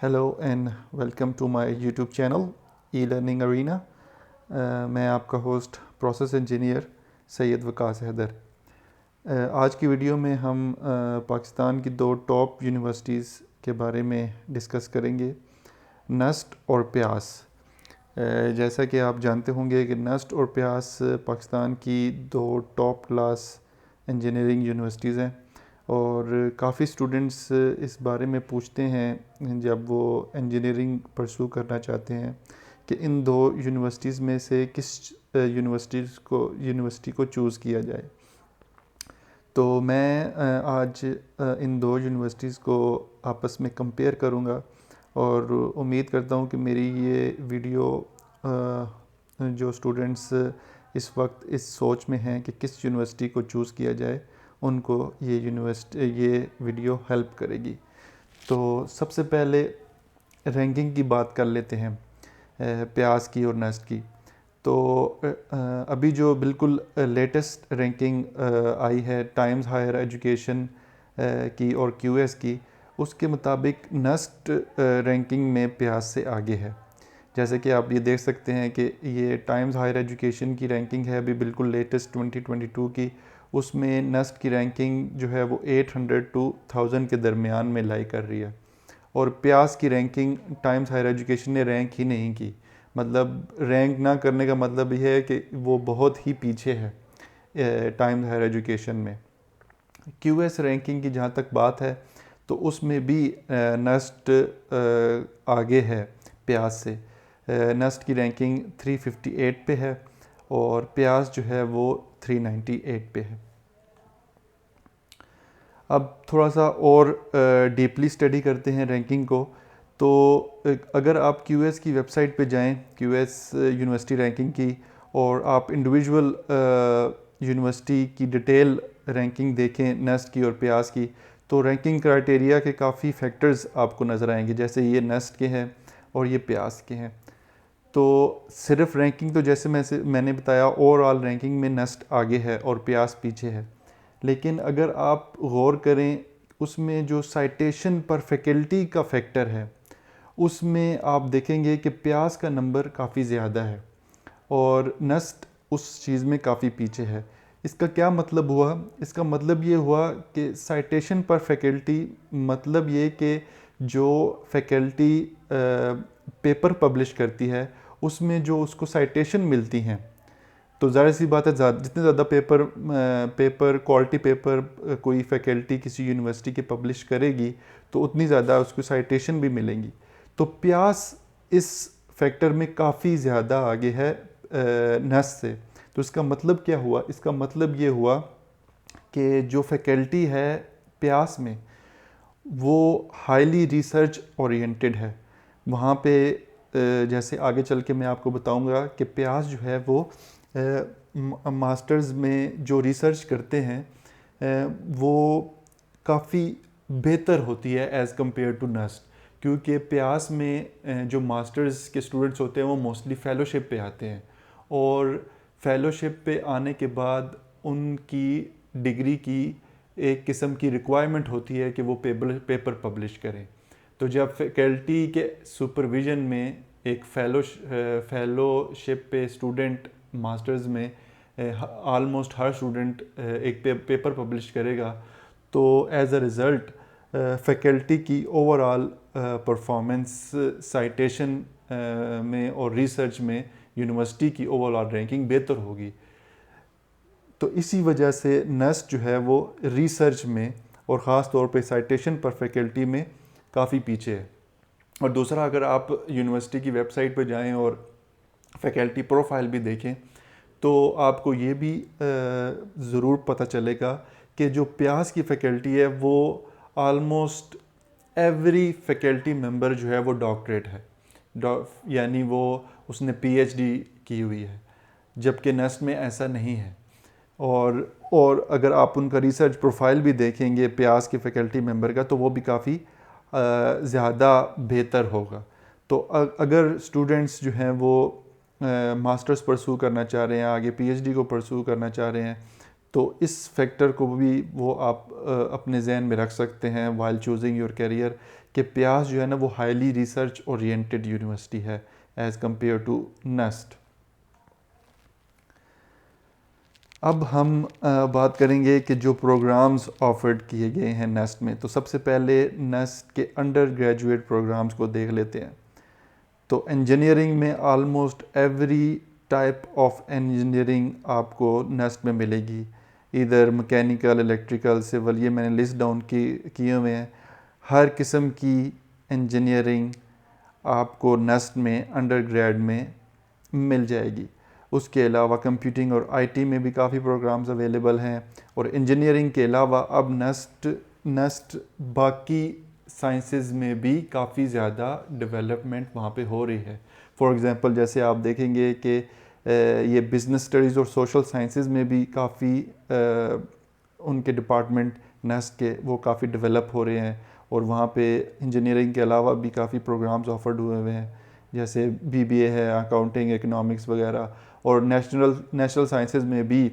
Hello and welcome to my YouTube channel e learning arena. میں آپ کا host process engineer Syed Waqas Haider. آج کی ویڈیو میں ہم پاکستان کی دو ٹاپ یونیورسٹیز کے بارے میں ڈسکس کریں گے، نسٹ اور پیاس. جیسا کہ آپ جانتے ہوں گے کہ نسٹ اور پیاس پاکستان کی دو ٹاپ کلاس انجینئرنگ یونیورسٹیز ہیں، اور کافی سٹوڈنٹس اس بارے میں پوچھتے ہیں جب وہ انجینئرنگ پرسو کرنا چاہتے ہیں کہ ان دو یونیورسٹیز میں سے کس یونیورسٹی کو چوز کیا جائے. تو میں آج ان دو یونیورسٹیز کو آپس میں کمپیئر کروں گا، اور امید کرتا ہوں کہ میری یہ ویڈیو جو سٹوڈنٹس اس وقت اس سوچ میں ہیں کہ کس یونیورسٹی کو چوز کیا جائے، ان کو یہ ویڈیو ہیلپ کرے گی. تو سب سے پہلے رینکنگ کی بات کر لیتے ہیں، پیاس کی اور نسٹ کی. تو ابھی جو بالکل لیٹسٹ رینکنگ آئی ہے ٹائمز ہائر ایجوکیشن کی اور کیو ایس کی، اس کے مطابق نسٹ رینکنگ میں پیاس سے آگے ہے. جیسے کہ آپ یہ دیکھ سکتے ہیں کہ یہ ٹائمز ہائر ایجوکیشن کی رینکنگ ہے ابھی بالکل لیٹسٹ 2022 کی. اس میں نسٹ کی رینکنگ جو ہے وہ 800 to 1000 کے درمیان میں لائی کر رہی ہے، اور پیاس کی رینکنگ ٹائمز ہائر ایجوکیشن نے رینک ہی نہیں کی. مطلب رینک نہ کرنے کا مطلب یہ ہے کہ وہ بہت ہی پیچھے ہے ٹائمز ہائر ایجوکیشن میں. کیو ایس رینکنگ کی جہاں تک بات ہے تو اس میں بھی نسٹ آگے ہے پیاس سے. نسٹ کی رینکنگ 358 پہ ہے اور پیاس جو ہے وہ 398 پہ ہے. اب تھوڑا سا اور ڈیپلی اسٹڈی کرتے ہیں رینکنگ کو. تو اگر آپ کیو ایس کی ویب سائٹ پہ جائیں، کیو ایس یونیورسٹی رینکنگ کی، اور آپ انڈیویژول یونیورسٹی کی ڈیٹیل رینکنگ دیکھیں نسٹ کی اور پیاس کی، تو رینکنگ کرائٹیریا کے کافی فیکٹرز آپ کو نظر آئیں گے. جیسے یہ نسٹ کے ہیں اور یہ پیاس کے ہیں. تو صرف رینکنگ تو جیسے میں نے بتایا اوور آل رینکنگ میں نسٹ آگے ہے اور پیاس پیچھے ہے. لیکن اگر آپ غور کریں اس میں جو سائٹیشن پر فیکلٹی کا فیکٹر ہے، اس میں آپ دیکھیں گے کہ پیاس کا نمبر کافی زیادہ ہے اور نسٹ اس چیز میں کافی پیچھے ہے. اس کا کیا مطلب ہوا؟ اس کا مطلب یہ ہوا کہ سائٹیشن پر فیکلٹی، مطلب یہ کہ جو فیکلٹی پیپر پبلش کرتی ہے اس میں جو اس کو سائٹیشن ملتی ہیں، تو ظاہر سی بات ہے جتنے زیادہ پیپر کوالٹی پیپر کوئی فیکلٹی کسی یونیورسٹی کے پبلش کرے گی تو اتنی زیادہ اس کو سائٹیشن بھی ملیں گی. تو پیاس اس فیکٹر میں کافی زیادہ آگے ہے نسٹ سے. تو اس کا مطلب کیا ہوا؟ اس کا مطلب یہ ہوا کہ جو فیکلٹی ہے پیاس میں وہ ہائیلی ریسرچ اورینٹڈ ہے. وہاں پہ جیسے آگے چل کے میں آپ کو بتاؤں گا کہ پیاس جو ہے وہ ماسٹرز میں جو ریسرچ کرتے ہیں وہ کافی بہتر ہوتی ہے ایز کمپیئر ٹو نسٹ. کیونکہ پیاس میں جو ماسٹرز کے اسٹوڈنٹس ہوتے ہیں وہ موسٹلی فیلوشپ پہ آتے ہیں، اور فیلوشپ پہ آنے کے بعد ان کی ڈگری کی ایک قسم کی ریکوائرمنٹ ہوتی ہے کہ وہ پیپر پبلش کریں. تو جب فیکلٹی کے سپرویژن میں ایک فیلوشپ پہ اسٹوڈنٹ ماسٹرز میں آلموسٹ ہر اسٹوڈنٹ ایک پیپر پبلش کرے گا، تو ایز اے رزلٹ فیکلٹی کی اوور آل پرفارمنس سائٹیشن میں اور ریسرچ میں یونیورسٹی کی اوور آل رینکنگ بہتر ہوگی. تو اسی وجہ سے نسٹ جو ہے وہ ریسرچ میں اور خاص طور پہ سائٹیشن پر فیکلٹی میں کافی پیچھے ہے. اور دوسرا، اگر آپ یونیورسٹی کی ویب سائٹ پہ جائیں اور فیکلٹی پروفائل بھی دیکھیں تو آپ کو یہ بھی ضرور پتہ چلے گا کہ جو پیاس کی فیکلٹی ہے وہ آلموسٹ ایوری فیکلٹی ممبر جو ہے وہ ڈاکٹریٹ ہے، یعنی وہ اس نے پی ایچ ڈی کی ہوئی ہے، جبکہ نسٹ میں ایسا نہیں ہے. اور اگر آپ ان کا ریسرچ پروفائل بھی دیکھیں گے پیاس کے فیکلٹی ممبر کا تو وہ بھی کافی زیادہ بہتر ہوگا. تو اگر اسٹوڈنٹس جو ہیں وہ ماسٹرز پرسو کرنا چاہ رہے ہیں، آگے پی ایچ ڈی کو پرسو کرنا چاہ رہے ہیں، تو اس فیکٹر کو بھی وہ آپ اپنے ذہن میں رکھ سکتے ہیں وائل چوزنگ یور کیریئر، کہ پیاس جو ہے نا وہ ہائیلی ریسرچ اورینٹیڈ یونیورسٹی ہے ایز کمپیئر ٹو نیسٹ. اب ہم بات کریں گے کہ جو پروگرامز آفرڈ کیے گئے ہیں نیسٹ میں. تو سب سے پہلے نیسٹ کے انڈر گریجویٹ پروگرامز کو دیکھ لیتے ہیں. تو انجینئرنگ میں almost every type of engineering آپ کو نیسٹ میں ملے گی. ادھر مکینیکل، الیکٹریکل، سول، یہ میں نے لسٹ ڈاؤن کیے ہوئے ہیں. ہر قسم کی انجینئرنگ آپ کو نیسٹ میں انڈر گریڈ میں مل جائے گی. اس کے علاوہ کمپیوٹنگ اور آئی ٹی میں بھی کافی پروگرامز اویلیبل ہیں. اور انجینئرنگ کے علاوہ اب نیسٹ باقی سائنسز میں بھی کافی زیادہ ڈیولپمنٹ وہاں پہ ہو رہی ہے. فار ایگزامپل جیسے آپ دیکھیں گے کہ یہ بزنس اسٹڈیز اور سوشل سائنسز میں بھی کافی ان کے ڈپارٹمنٹ نیسٹ کے وہ کافی ڈیولپ ہو رہے ہیں. اور وہاں پہ انجینئرنگ کے علاوہ بھی کافی پروگرامز آفرڈ ہوئے ہوئے ہیں جیسے بی بی اے ہے، اکاؤنٹنگ، اکنامکس وغیرہ. اور نیشنل سائنسز میں بھی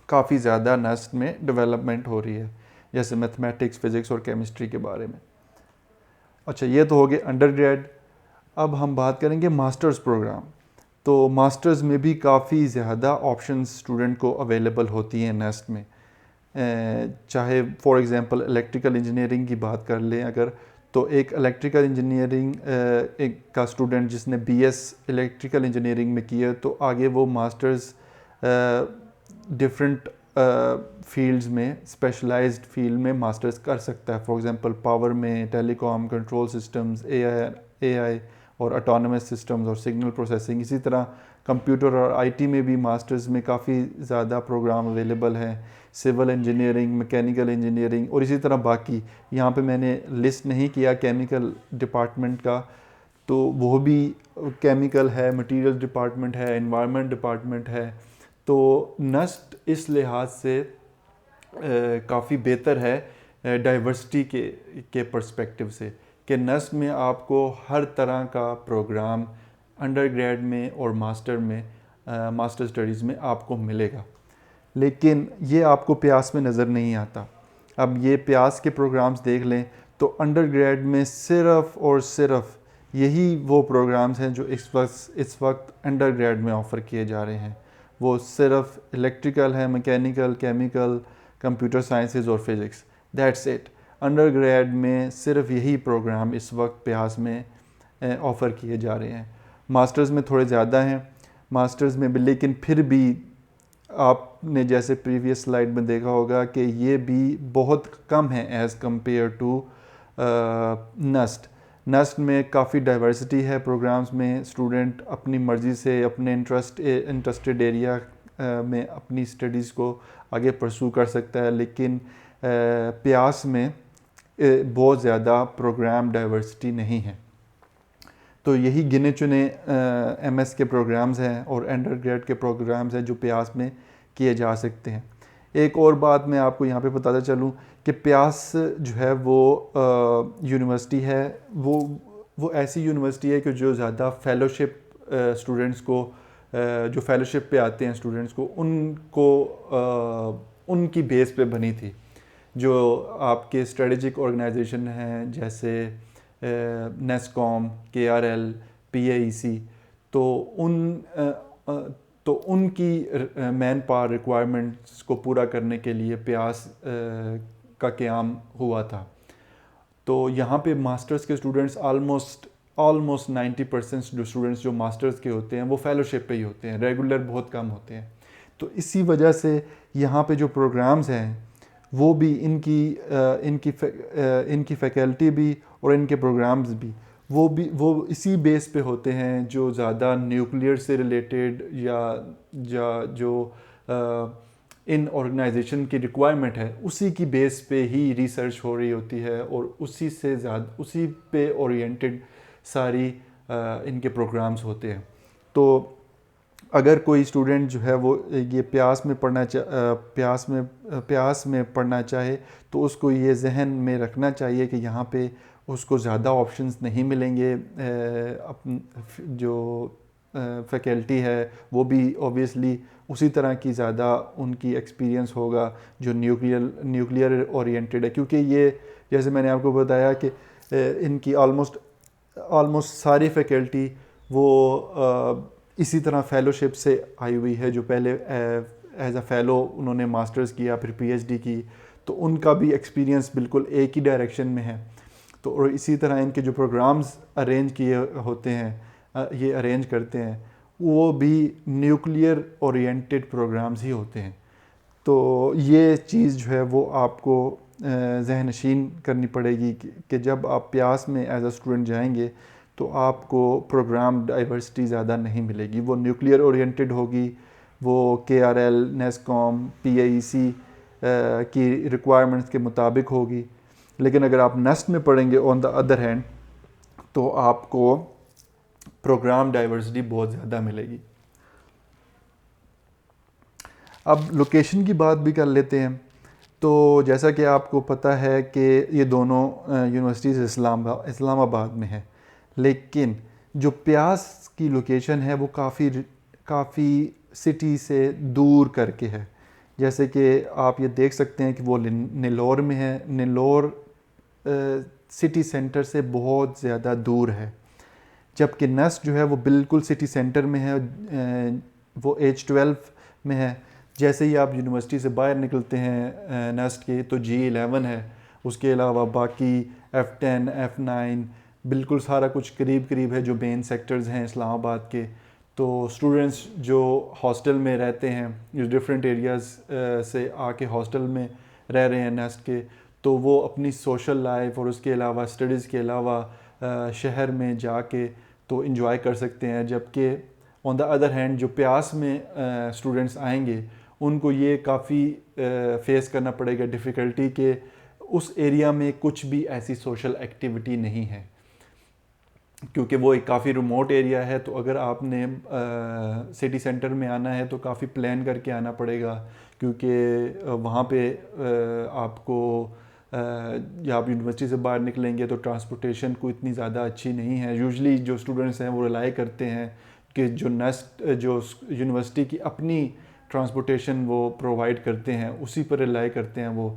کافی زیادہ نیسٹ میں ڈیولپمنٹ ہو رہی ہے جیسے میتھمیٹکس، فزکس اور کیمسٹری کے بارے میں. اچھا یہ تو ہو گئے انڈر گریڈ. اب ہم بات کریں گے ماسٹرز پروگرام. تو ماسٹرز میں بھی کافی زیادہ آپشنز اسٹوڈنٹ کو اویلیبل ہوتی ہیں نیسٹ میں. چاہے فار ایگزامپل الیکٹریکل انجینئرنگ کی بات کر لیں اگر، تو ایک الیکٹریکل انجینئرنگ کا اسٹوڈنٹ جس نے بی ایس الیکٹریکل انجینئرنگ میں کیا تو آگے وہ ماسٹرز ڈفرینٹ فیلڈز میں، اسپیشلائزڈ فیلڈ میں ماسٹرز کر سکتا ہے. فار ایگزامپل پاور میں، ٹیلی کام، کنٹرول سسٹمز، اے آئی اور آٹونومس سسٹمز اور سگنل پروسیسنگ. اسی طرح کمپیوٹر اور آئی ٹی میں بھی ماسٹرز میں کافی زیادہ پروگرام اویلیبل ہیں. سول انجینئرنگ، میکینیکل انجینئرنگ اور اسی طرح باقی. یہاں پہ میں نے لسٹ نہیں کیا کیمیکل ڈپارٹمنٹ کا، تو وہ بھی کیمیکل ہے، مٹیریل ڈپارٹمنٹ ہے، انوائرمنٹ ڈپارٹمنٹ ہے. تو نیسٹ اس لحاظ سے کافی بہتر ہے ڈائیورسٹی کے پرسپیکٹیو سے کہ نیسٹ میں آپ کو ہر طرح کا پروگرام انڈر گریڈ میں اور ماسٹر اسٹڈیز میں آپ کو ملے گا. لیکن یہ آپ کو پیاس میں نظر نہیں آتا. اب یہ پیاس کے پروگرامز دیکھ لیں تو انڈر گریڈ میں صرف اور صرف یہی وہ پروگرامز ہیں جو اس وقت انڈر گریڈ میں آفر کیے جا رہے ہیں. وہ صرف الیکٹریکل ہے، میکینیکل، کیمیکل، کمپیوٹر سائنسز اور physics. That's it. Undergrad میں صرف یہی پروگرام اس وقت پیاس میں آفر کیے جا رہے ہیں. ماسٹرز میں تھوڑے زیادہ ہیں ماسٹرز میں بھی، لیکن پھر بھی آپ نے جیسے پریویس سلائیڈ میں دیکھا ہوگا کہ یہ بھی بہت کم ہے as compare to NUST. NUST میں کافی ڈائیورسٹی ہے پروگرامز میں. اسٹوڈنٹ اپنی مرضی سے اپنے انٹرسٹڈ ایریا میں اپنی اسٹڈیز کو آگے پرسو کر سکتا ہے. لیکن پیاس میں بہت زیادہ پروگرام ڈائیورسٹی نہیں ہے. تو یہی گنے چنے ایم ایس کے پروگرامز ہیں اور انڈر گریڈ کے پروگرامز ہیں جو پیاس میں کیے جا سکتے ہیں. ایک اور بات میں آپ کو یہاں پہ بتاتا چلوں کہ پیاس جو ہے وہ یونیورسٹی ہے، وہ ایسی یونیورسٹی ہے کہ جو زیادہ فیلوشپ اسٹوڈنٹس کو جو فیلوشپ پہ آتے ہیں اسٹوڈنٹس کو ان کی بیس پہ بنی تھی. جو آپ کے اسٹریٹجک آرگنائزیشن ہیں جیسے نیسکوم، کے آر ایل، پی اے ای سی، تو ان کی مین پاور ریکوائرمنٹس کو پورا کرنے کے لیے پیاس کا قیام ہوا تھا. تو یہاں پہ ماسٹرز کے اسٹوڈنٹس آلموسٹ 90% جو اسٹوڈنٹس جو ماسٹرز کے ہوتے ہیں وہ فیلوشپ پہ ہی ہوتے ہیں، ریگولر بہت کم ہوتے ہیں. تو اسی وجہ سے یہاں پہ جو پروگرامز ہیں وہ بھی ان کی فیکلٹی بھی اور ان کے پروگرامز بھی وہ اسی بیس پہ ہوتے ہیں جو زیادہ نیوکلیئر سے ریلیٹڈ یا جو ان آرگنائزیشن کی ریکوائرمنٹ ہے اسی کی بیس پہ ہی ریسرچ ہو رہی ہوتی ہے اور اسی پہ اورینٹڈ ساری ان کے پروگرامز ہوتے ہیں. تو اگر کوئی اسٹوڈنٹ جو ہے وہ یہ پیاس میں پڑھنا چاہے تو اس کو یہ ذہن میں رکھنا چاہیے کہ یہاں پہ اس کو زیادہ آپشنز نہیں ملیں گے. جو فیکلٹی ہے وہ بھی اوبیسلی اسی طرح کی زیادہ ان کی ایکسپیرینس ہوگا جو نیوکلیئر اورینٹڈ ہے. کیونکہ یہ جیسے میں نے آپ کو بتایا کہ ان کی آلموسٹ ساری فیکلٹی وہ اسی طرح فیلوشپ سے آئی ہوئی ہے، جو پہلے ایز اے فیلو انہوں نے ماسٹرز کیا پھر پی ایچ ڈی کی، تو ان کا بھی ایکسپیرینس بالکل ایک ہی ڈائریکشن میں ہے. تو اور اسی طرح ان کے جو پروگرامز ارینج کیے ہوتے ہیں، یہ ارینج کرتے ہیں، وہ بھی نیوکلیئر اورینٹڈ پروگرامز ہی ہوتے ہیں. تو یہ چیز جو ہے وہ آپ کو ذہن نشین کرنی پڑے گی کہ جب آپ پیاس میں ایز اے اسٹوڈنٹ جائیں گے تو آپ کو پروگرام ڈائیورسٹی زیادہ نہیں ملے گی. وہ نیوکلیئر اورینٹڈ ہوگی، وہ کے آر ایل، نیسکوم، پی آئی ای سی کی ریکوائرمنٹس کے مطابق ہوگی. لیکن اگر آپ نیسٹ میں پڑھیں گے آن دا ادر ہینڈ تو آپ کو پروگرام ڈائیورسٹی بہت زیادہ ملے گی. اب لوکیشن کی بات بھی کر لیتے ہیں. تو جیسا کہ آپ کو پتہ ہے کہ یہ دونوں یونیورسٹیز اسلام آباد میں ہیں، لیکن جو پیاس کی لوکیشن ہے وہ کافی سٹی سے دور کر کے ہے. جیسے کہ آپ یہ دیکھ سکتے ہیں کہ وہ نیلور میں ہے. نیلور سٹی سینٹر سے بہت زیادہ دور ہے، جبکہ نیسٹ جو ہے وہ بالکل سٹی سینٹر میں ہے، وہ H12 میں ہے. جیسے ہی آپ یونیورسٹی سے باہر نکلتے ہیں نیسٹ کے تو G11 ہے. اس کے علاوہ باقی F10 F9 بالکل سارا کچھ قریب ہے جو مین سیکٹرز ہیں اسلام آباد کے. تو اسٹوڈنٹس جو ہاسٹل میں رہتے ہیں، جو ڈفرینٹ ایریاز سے آ کے ہاسٹل میں رہ رہے ہیں نیسٹ کے، تو وہ اپنی سوشل لائف اور اس کے علاوہ اسٹڈیز کے علاوہ شہر میں جا کے تو انجوائے کر سکتے ہیں. جبکہ آن دا ادر ہینڈ جو پیاس میں اسٹوڈنٹس آئیں گے ان کو یہ کافی فیس کرنا پڑے گا ڈیفیکلٹی کہ اس ایریا میں کچھ بھی ایسی سوشل ایکٹیویٹی نہیں ہے، کیونکہ وہ ایک کافی ریموٹ ایریا ہے. تو اگر آپ نے سٹی سینٹر میں آنا ہے تو کافی پلان کر کے آنا پڑے گا، کیونکہ وہاں پہ آپ کو یا آپ یونیورسٹی سے باہر نکلیں گے تو ٹرانسپورٹیشن کو اتنی زیادہ اچھی نہیں ہے. یوزلی جو اسٹوڈنٹس ہیں وہ ریلائی کرتے ہیں کہ جو یونیورسٹی کی اپنی ٹرانسپورٹیشن وہ پرووائڈ کرتے ہیں اسی پر ریلائی کرتے ہیں وہ.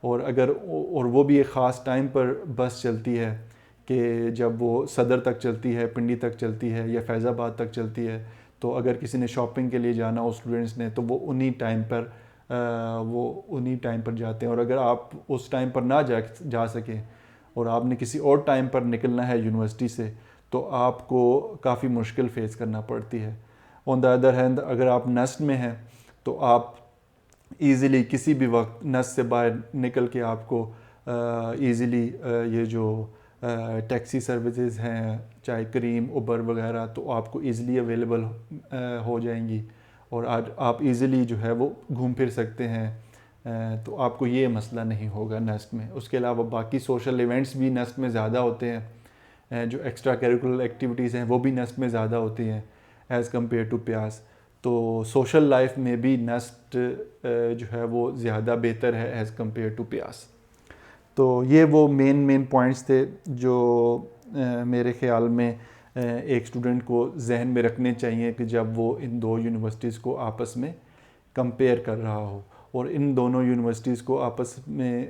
اور وہ بھی ایک خاص ٹائم پر بس چلتی ہے کہ جب وہ صدر تک چلتی ہے، پنڈی تک چلتی ہے یا فیض آباد تک چلتی ہے. تو اگر کسی نے شاپنگ کے لیے جانا ہو اسٹوڈنٹس نے تو وہ انہی ٹائم پر جاتے ہیں. اور اگر آپ اس ٹائم پر نہ جا سکیں اور آپ نے کسی اور ٹائم پر نکلنا ہے یونیورسٹی سے تو آپ کو کافی مشکل فیس کرنا پڑتی ہے. آن دا ادر ہینڈ اگر آپ نیسٹ میں ہیں تو آپ ایزیلی کسی بھی وقت نیسٹ سے باہر نکل کے آپ کو ایزیلی یہ جو ٹیکسی سروسز ہیں چاہے کریم اوبر وغیرہ تو آپ کو ایزیلی اویلیبل ہو جائیں گی اور آپ ایزیلی جو ہے وہ گھوم پھر سکتے ہیں. تو آپ کو یہ مسئلہ نہیں ہوگا نیسٹ میں. اس کے علاوہ باقی سوشل ایونٹس بھی نیسٹ میں زیادہ ہوتے ہیں، جو ایکسٹرا کیریکولر ایکٹیویٹیز ہیں وہ بھی نیسٹ میں زیادہ ہوتی ہیں ایز کمپیئر ٹو پیاس. تو سوشل لائف میں بھی نیسٹ جو ہے وہ زیادہ بہتر ہے ایز کمپیئر ٹو پیاس. تو یہ وہ مین پوائنٹس تھے جو میرے خیال میں ایک اسٹوڈنٹ کو ذہن میں رکھنے چاہیے کہ جب وہ ان دو یونیورسٹیز کو آپس میں کمپیئر کر رہا ہو، اور ان دونوں یونیورسٹیز کو آپس میں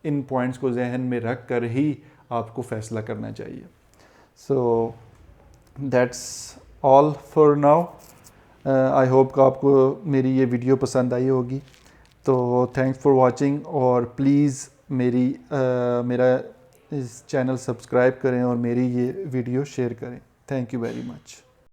ان پوائنٹس کو ذہن میں رکھ کر ہی آپ کو فیصلہ کرنا چاہیے. So that's all for now. I hope کہ آپ کو میری یہ ویڈیو پسند آئی ہوگی. تو تھینکس فار واچنگ، اور پلیز میرا اس چینل سبسکرائب کریں اور میری یہ ویڈیو شیئر کریں. Thank you very much.